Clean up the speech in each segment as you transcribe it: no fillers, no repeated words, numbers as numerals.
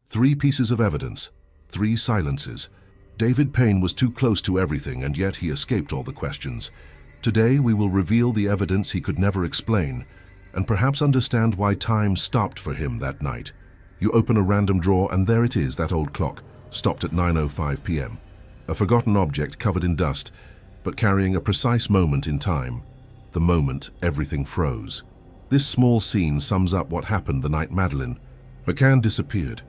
3 pieces of evidence, 3 silences. David Payne was too close to everything, and yet he escaped all the questions. Today we will reveal the evidence he could never explain, and perhaps understand why time stopped for him that night. You open a random drawer and there it is, that old clock, stopped at 9:05 p.m. A forgotten object covered in dust, but carrying a precise moment in time. The moment everything froze. This small scene sums up what happened the night Madeleine McCann disappeared.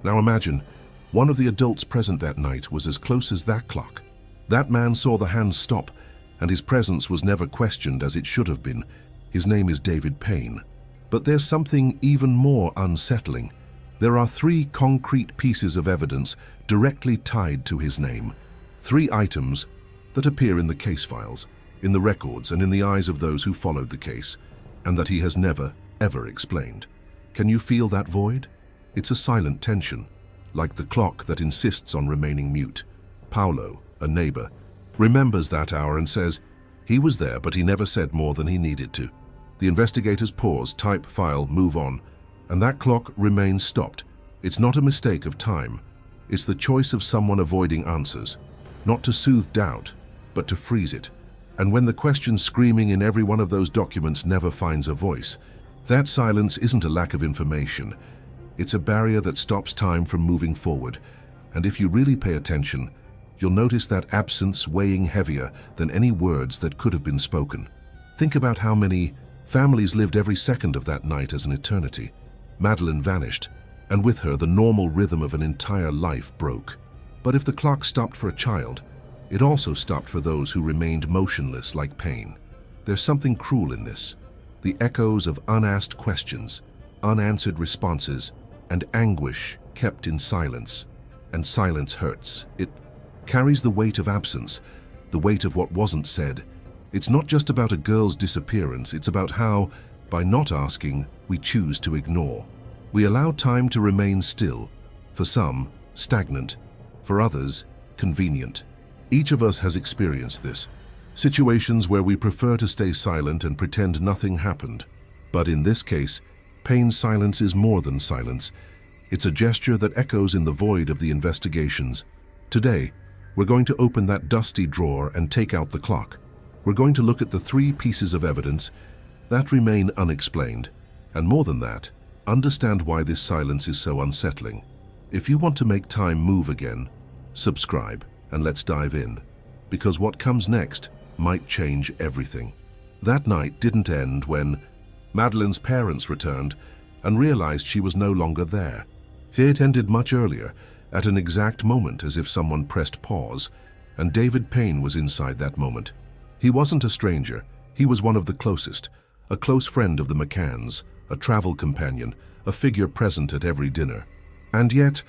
Now imagine, one of the adults present that night was as close as that clock. That man saw the hands stop, and his presence was never questioned as it should have been. His name is David Payne. But there's something even more unsettling. There are 3 concrete pieces of evidence directly tied to his name. 3 items that appear in the case files, in the records, and in the eyes of those who followed the case, and that he has never, ever explained. Can you feel that void? It's a silent tension, like the clock that insists on remaining mute. Paolo, a neighbor, remembers that hour and says he was there, but he never said more than he needed to. The investigators pause, type, file, move on, and that clock remains stopped. It's not a mistake of time. It's the choice of someone avoiding answers, not to soothe doubt, but to freeze it. And when the question screaming in every one of those documents never finds a voice, that silence isn't a lack of information. It's a barrier that stops time from moving forward. And if you really pay attention, you'll notice that absence weighing heavier than any words that could have been spoken. Think about how many families lived every second of that night as an eternity. Madeleine vanished, and with her the normal rhythm of an entire life broke. But if the clock stopped for a child, it also stopped for those who remained motionless like Payne. There's something cruel in this. The echoes of unasked questions, unanswered responses, and anguish kept in silence. And silence hurts. It carries the weight of absence, the weight of what wasn't said. It's not just about a girl's disappearance, it's about how, by not asking, we choose to ignore. We allow time to remain still, for some, stagnant, for others, convenient. Each of us has experienced this. Situations where we prefer to stay silent and pretend nothing happened. But in this case, Payne's silence is more than silence. It's a gesture that echoes in the void of the investigations. Today, we're going to open that dusty drawer and take out the clock. We're going to look at the 3 pieces of evidence that remain unexplained. And more than that, understand why this silence is so unsettling. If you want to make time move again, subscribe and let's dive in. Because what comes next might change everything. That night didn't end when Madeleine's parents returned and realized she was no longer there. It ended much earlier, at an exact moment, as if someone pressed pause, and David Payne was inside that moment. He wasn't a stranger, he was one of the closest, a close friend of the McCanns, a travel companion, a figure present at every dinner. And yet,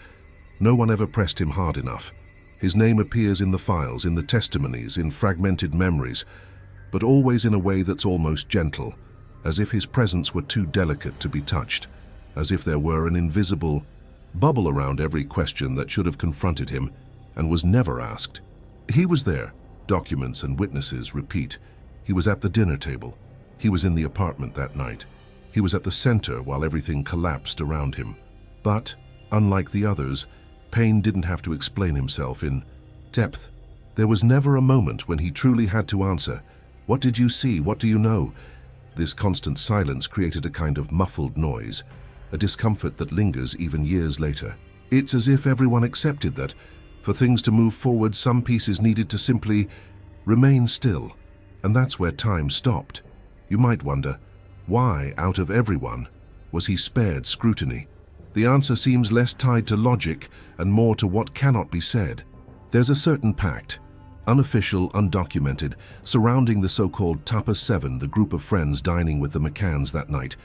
no one ever pressed him hard enough. His name appears in the files, in the testimonies, in fragmented memories, but always in a way that's almost gentle, as if his presence were too delicate to be touched, as if there were an invisible bubble around every question that should have confronted him and was never asked. He was there, documents and witnesses repeat. He was at the dinner table. He was in the apartment that night. He was at the center while everything collapsed around him. But, unlike the others, Payne didn't have to explain himself in depth. There was never a moment when he truly had to answer, "What did you see? What do you know?" This constant silence created a kind of muffled noise, a discomfort that lingers even years later. It's as if everyone accepted that, for things to move forward, some pieces needed to simply remain still. And that's where time stopped. You might wonder, why, out of everyone, was he spared scrutiny? The answer seems less tied to logic and more to what cannot be said. There's a certain pact, unofficial, undocumented, surrounding the so-called Tapa 7, the group of friends dining with the McCanns that night.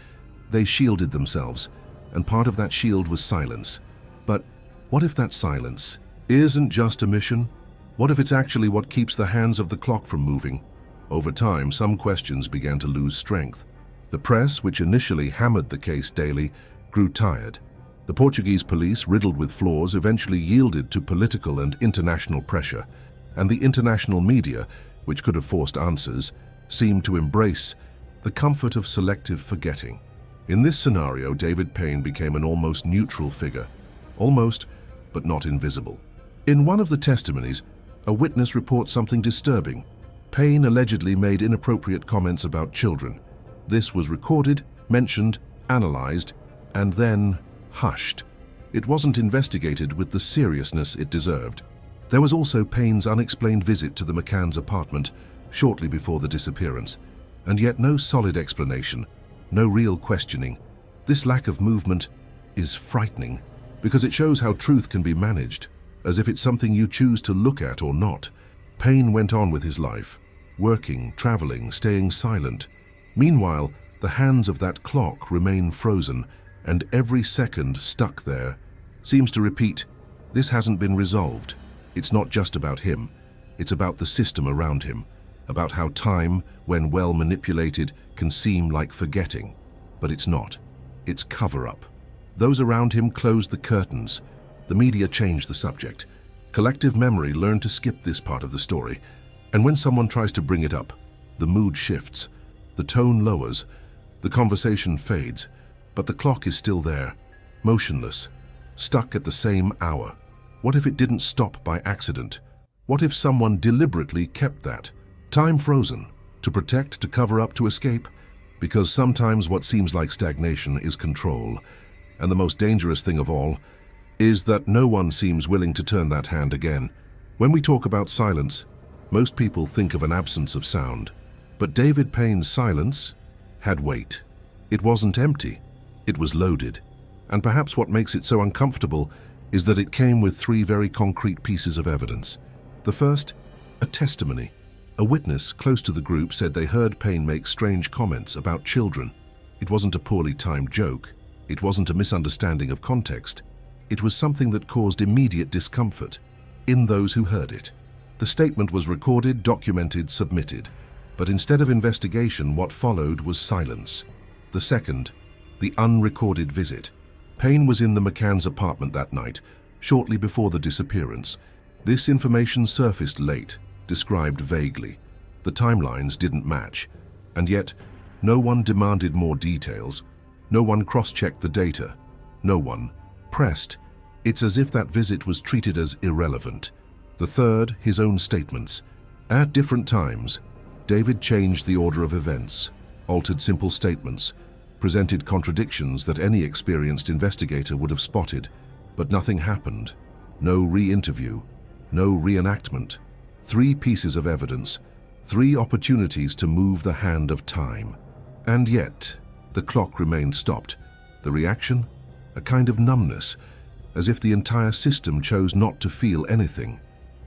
They shielded themselves, and part of that shield was silence. But what if that silence isn't just a mission? What if it's actually what keeps the hands of the clock from moving? Over time, some questions began to lose strength. The press, which initially hammered the case daily, grew tired. The Portuguese police, riddled with flaws, eventually yielded to political and international pressure, and the international media, which could have forced answers, seemed to embrace the comfort of selective forgetting. In this scenario, David Payne became an almost neutral figure. almost, but not invisible. In one of the testimonies, a witness reports something disturbing. Payne allegedly made inappropriate comments about children. This was recorded, mentioned, analyzed, and then hushed. It wasn't investigated with the seriousness it deserved. There was also Payne's unexplained visit to the McCann's apartment shortly before the disappearance, and yet no solid explanation, no real questioning. This lack of movement is frightening because it shows how truth can be managed, as if it's something you choose to look at or not. Payne went on with his life, working, traveling, staying silent. Meanwhile, the hands of that clock remain frozen, and every second stuck there seems to repeat, "This hasn't been resolved." It's not just about him. It's about the system around him, about how time, when well manipulated, can seem like forgetting. But it's not. It's cover-up. Those around him closed the curtains. The media changed the subject. Collective memory learned to skip this part of the story. And when someone tries to bring it up, the mood shifts, the tone lowers, the conversation fades, but the clock is still there, motionless, stuck at the same hour. What if it didn't stop by accident? What if someone deliberately kept that? Time frozen, to protect, to cover up, to escape? Because sometimes what seems like stagnation is control. And the most dangerous thing of all is that no one seems willing to turn that hand again. When we talk about silence, most people think of an absence of sound. But David Payne's silence had weight. It wasn't empty. It was loaded. And perhaps what makes it so uncomfortable is that it came with three very concrete pieces of evidence. The first, a testimony. A witness close to the group said they heard Payne make strange comments about children. It wasn't a poorly timed joke. It wasn't a misunderstanding of context. It was something that caused immediate discomfort in those who heard it. The statement was recorded, documented, submitted. But instead of investigation, what followed was silence. The second, the unrecorded visit. Payne was in the McCann's apartment that night, shortly before the disappearance. This information surfaced late, described vaguely. The timelines didn't match, and yet no one demanded more details. No one cross-checked the data. No one pressed. It's as if that visit was treated as irrelevant. The third, his own statements. At different times, David changed the order of events, altered simple statements, presented contradictions that any experienced investigator would have spotted, but nothing happened. No re-interview, no reenactment. Three pieces of evidence, three opportunities to move the hand of time. And yet, the clock remained stopped. The reaction? A kind of numbness, as if the entire system chose not to feel anything.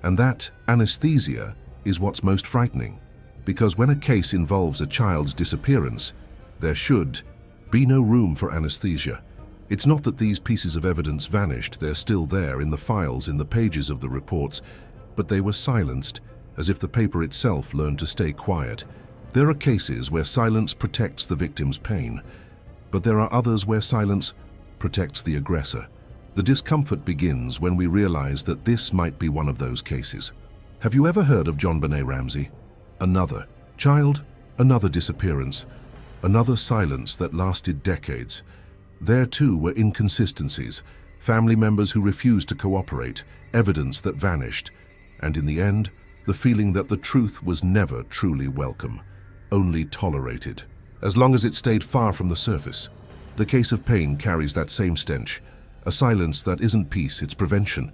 And that anesthesia is what's most frightening, because when a case involves a child's disappearance, there should be no room for anesthesia. It's not that these pieces of evidence vanished, they're still there in the files, in the pages of the reports, but they were silenced, as if the paper itself learned to stay quiet. There are cases where silence protects the victim's pain, but there are others where silence protects the aggressor. The discomfort begins when we realize that this might be one of those cases. Have you ever heard of JonBenet Ramsey? Another child, another disappearance, another silence that lasted decades. There too were inconsistencies, family members who refused to cooperate, evidence that vanished, and in the end, the feeling that the truth was never truly welcome, only tolerated, as long as it stayed far from the surface. The case of Payne carries that same stench, a silence that isn't peace, it's prevention.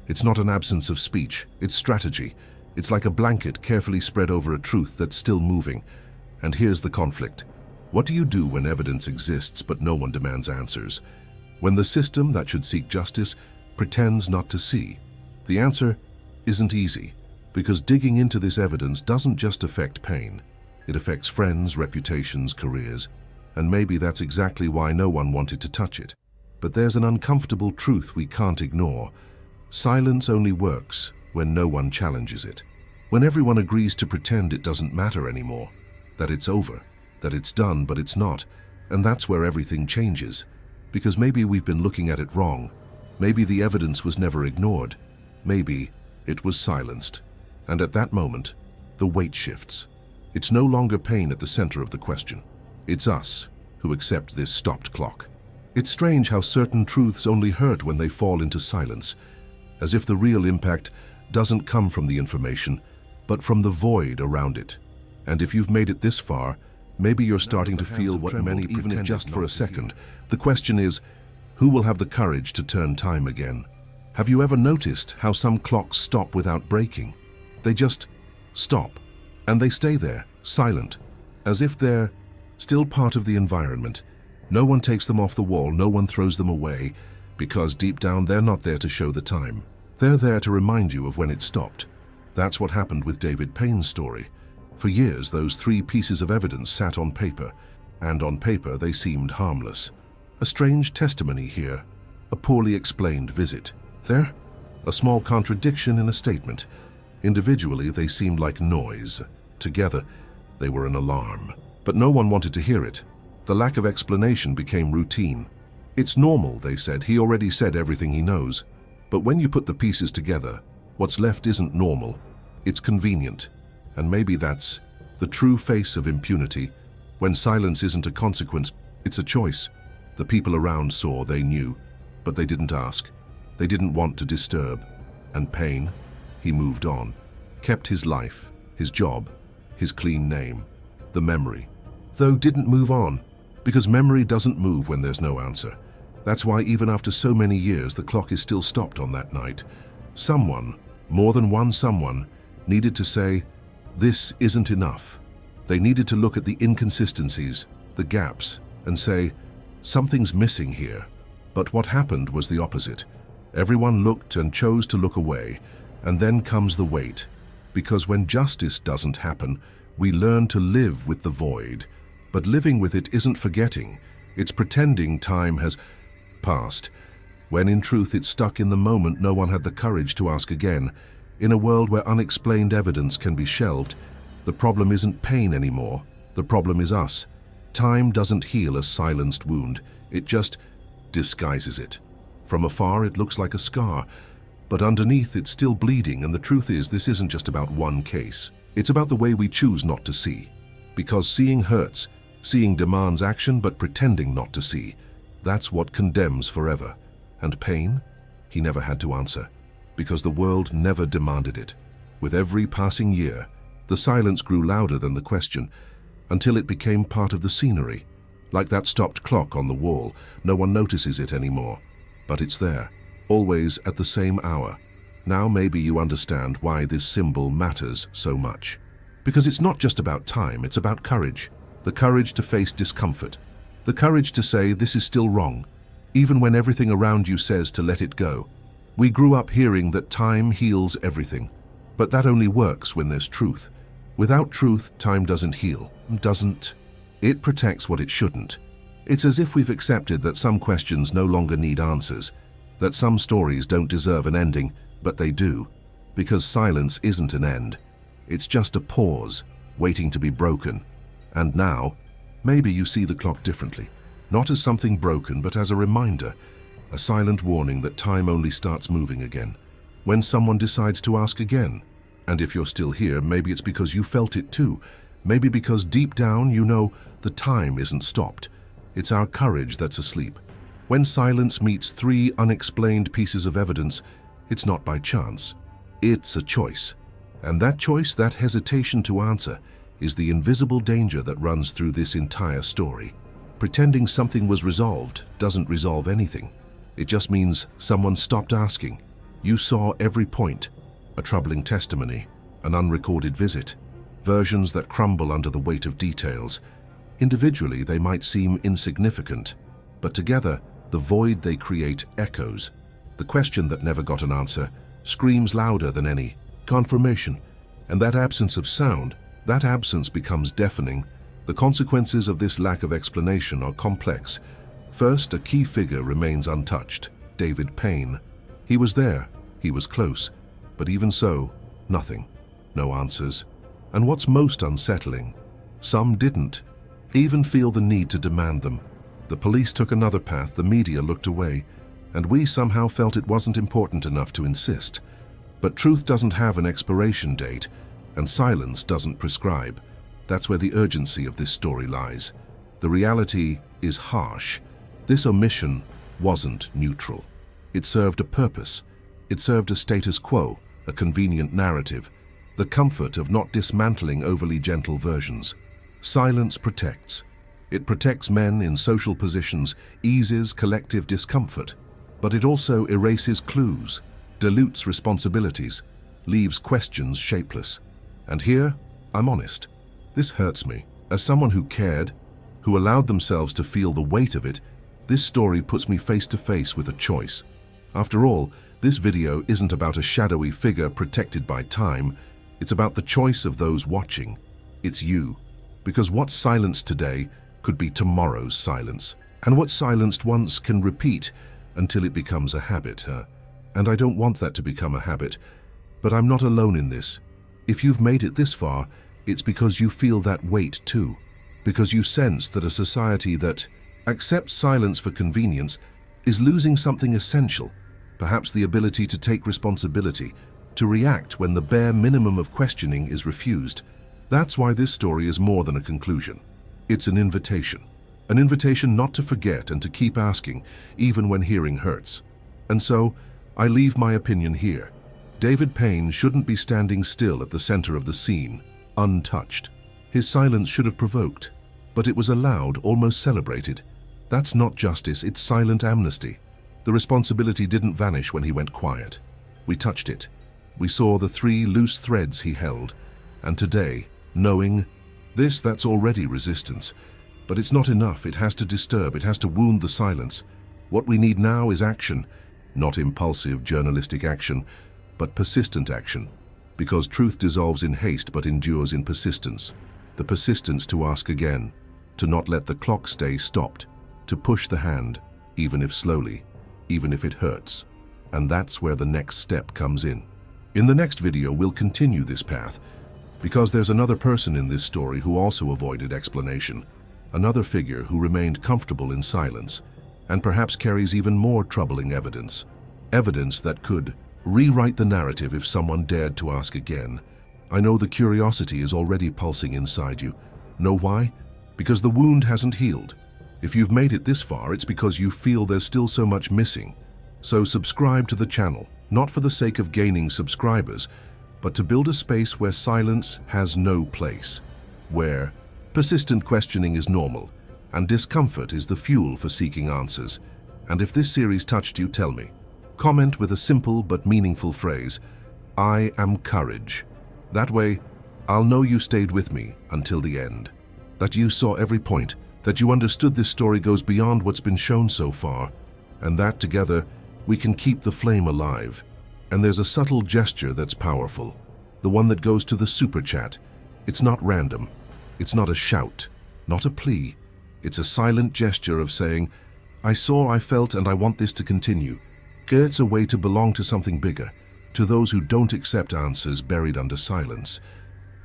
It's not an absence of speech, it's strategy. It's like a blanket carefully spread over a truth that's still moving. And here's the conflict. What do you do when evidence exists but no one demands answers? When the system that should seek justice pretends not to see? The answer isn't easy, because digging into this evidence doesn't just affect Payne. It affects friends, reputations, careers, and maybe that's exactly why no one wanted to touch it. But there's an uncomfortable truth we can't ignore. Silence only works when no one challenges it. When everyone agrees to pretend it doesn't matter anymore, that it's over, that it's done, but it's not. And that's where everything changes. Because maybe we've been looking at it wrong. Maybe the evidence was never ignored. Maybe it was silenced. And at that moment, the weight shifts. It's no longer Payne at the center of the question. It's us who accept this stopped clock. It's strange how certain truths only hurt when they fall into silence, as if the real impact doesn't come from the information, but from the void around it. And if you've made it this far, maybe you're starting to feel what many, even if just for a second. The question is, who will have the courage to turn time again? Have you ever noticed how some clocks stop without breaking? They just stop, and they stay there, silent, as if they're still part of the environment. No one takes them off the wall, no one throws them away, because deep down they're not there to show the time. They're there to remind you of when it stopped. That's what happened with David Payne's story. For years, those 3 pieces of evidence sat on paper, and on paper they seemed harmless. A strange testimony here, a poorly explained visit. There, a small contradiction in a statement. Individually, they seemed like noise. Together, they were an alarm. But no one wanted to hear it. The lack of explanation became routine. It's normal, they said. He already said everything he knows. But when you put the pieces together, what's left isn't normal. It's convenient. And maybe that's the true face of impunity. When silence isn't a consequence, it's a choice. The people around saw, they knew, but they didn't ask. They didn't want to disturb. And Payne, he moved on, kept his life, his job, his clean name, the memory, though didn't move on, because memory doesn't move when there's no answer. That's why even after so many years, the clock is still stopped on that night. Someone, more than one someone, needed to say, this isn't enough. They needed to look at the inconsistencies, the gaps, and say, something's missing here. But what happened was the opposite. Everyone looked and chose to look away, and then comes the wait. Because when justice doesn't happen, we learn to live with the void. But living with it isn't forgetting. It's pretending time has passed, when in truth it's stuck in the moment no one had the courage to ask again. In a world where unexplained evidence can be shelved, the problem isn't pain anymore. The problem is us. Time doesn't heal a silenced wound. It just disguises it. From afar, it looks like a scar, but underneath it's still bleeding, and the truth is this isn't just about one case. It's about the way we choose not to see. Because seeing hurts, seeing demands action, but pretending not to see. That's what condemns forever. And Payne? He never had to answer, because the world never demanded it. With every passing year, the silence grew louder than the question, until it became part of the scenery. Like that stopped clock on the wall, no one notices it anymore. But it's there, always at the same hour. Now maybe you understand why this symbol matters so much. Because it's not just about time, it's about courage. The courage to face discomfort. The courage to say this is still wrong, even when everything around you says to let it go. We grew up hearing that time heals everything, but that only works when there's truth. Without truth, time doesn't heal, doesn't. It protects what it shouldn't. It's as if we've accepted that some questions no longer need answers, that some stories don't deserve an ending, but they do, because silence isn't an end. It's just a pause, waiting to be broken. And now, maybe you see the clock differently, not as something broken, but as a reminder, a silent warning that time only starts moving again when someone decides to ask again. And if you're still here, maybe it's because you felt it too. Maybe because deep down you know the time isn't stopped. It's our courage that's asleep. When silence meets 3 unexplained pieces of evidence, it's not by chance. It's a choice. And that choice, that hesitation to answer, is the invisible danger that runs through this entire story. Pretending something was resolved doesn't resolve anything. It just means someone stopped asking. You saw every point, a troubling testimony, an unrecorded visit, versions that crumble under the weight of details. Individually, they might seem insignificant, but together, the void they create echoes. The question that never got an answer screams louder than any confirmation, and that absence of sound, that absence becomes deafening. The consequences of this lack of explanation are complex. First, a key figure remains untouched, David Payne. He was there, he was close, but even so, nothing, no answers. And what's most unsettling, some didn't even feel the need to demand them. The police took another path, the media looked away, and we somehow felt it wasn't important enough to insist. But truth doesn't have an expiration date, and silence doesn't prescribe. That's where the urgency of this story lies. The reality is harsh. This omission wasn't neutral. It served a purpose. It served a status quo, a convenient narrative, the comfort of not dismantling overly gentle versions. Silence protects. It protects men in social positions, eases collective discomfort, but it also erases clues, dilutes responsibilities, leaves questions shapeless. And here, I'm honest. This hurts me. As someone who cared, who allowed themselves to feel the weight of it, this story puts me face to face with a choice. After all, this video isn't about a shadowy figure protected by time. It's about the choice of those watching. It's you. Because what's silenced today could be tomorrow's silence. And what's silenced once can repeat until it becomes a habit. And I don't want that to become a habit. But I'm not alone in this. If you've made it this far, it's because you feel that weight too. Because you sense that a society that accepts silence for convenience is losing something essential, perhaps the ability to take responsibility, to react when the bare minimum of questioning is refused. That's why this story is more than a conclusion. It's an invitation not to forget and to keep asking, even when hearing hurts. And so, I leave my opinion here. David Payne shouldn't be standing still at the center of the scene, untouched. His silence should have provoked, but it was allowed, almost celebrated. That's not justice, it's silent amnesty. The responsibility didn't vanish when he went quiet. We touched it. We saw the 3 loose threads he held. And today, knowing this, that's already resistance. But it's not enough. It has to disturb. It has to wound the silence. What we need now is action. Not impulsive journalistic action, but persistent action. Because truth dissolves in haste but endures in persistence. The persistence to ask again. To not let the clock stay stopped. To push the hand, even if slowly, even if it hurts. And that's where the next step comes in. In the next video, we'll continue this path, because there's another person in this story who also avoided explanation, another figure who remained comfortable in silence, and perhaps carries even more troubling evidence. Evidence that could rewrite the narrative if someone dared to ask again. I know the curiosity is already pulsing inside you. Know why? Because the wound hasn't healed. If you've made it this far, it's because you feel there's still so much missing. So subscribe to the channel, not for the sake of gaining subscribers, but to build a space where silence has no place, where persistent questioning is normal, and discomfort is the fuel for seeking answers. And if this series touched you, tell me. Comment with a simple but meaningful phrase, "I am courage." That way, I'll know you stayed with me until the end, that you saw every point, that you understood this story goes beyond what's been shown so far, and that together we can keep the flame alive. And there's a subtle gesture that's powerful, the one that goes to the super chat. It's not random. It's not a shout, not a plea. It's a silent gesture of saying, I saw, I felt, and I want this to continue. It's a way to belong to something bigger, to those who don't accept answers buried under silence.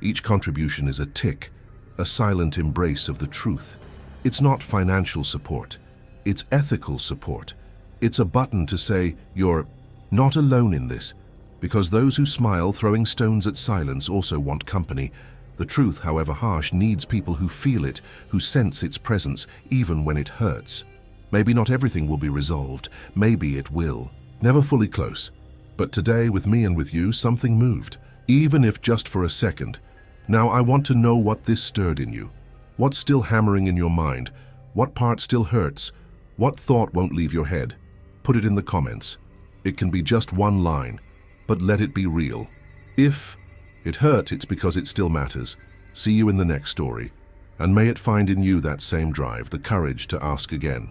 Each contribution is a tick, a silent embrace of the truth. It's not financial support. It's ethical support. It's a button to say, you're not alone in this, because those who smile throwing stones at silence also want company. The truth, however harsh, needs people who feel it, who sense its presence, even when it hurts. Maybe not everything will be resolved. Maybe it will. Never fully close. But today, with me and with you, something moved, even if just for a second. Now I want to know what this stirred in you. What's still hammering in your mind? What part still hurts? What thought won't leave your head? Put it in the comments. It can be just one line, but let it be real. If it hurt, it's because it still matters. See you in the next story, and may it find in you that same drive, the courage to ask again.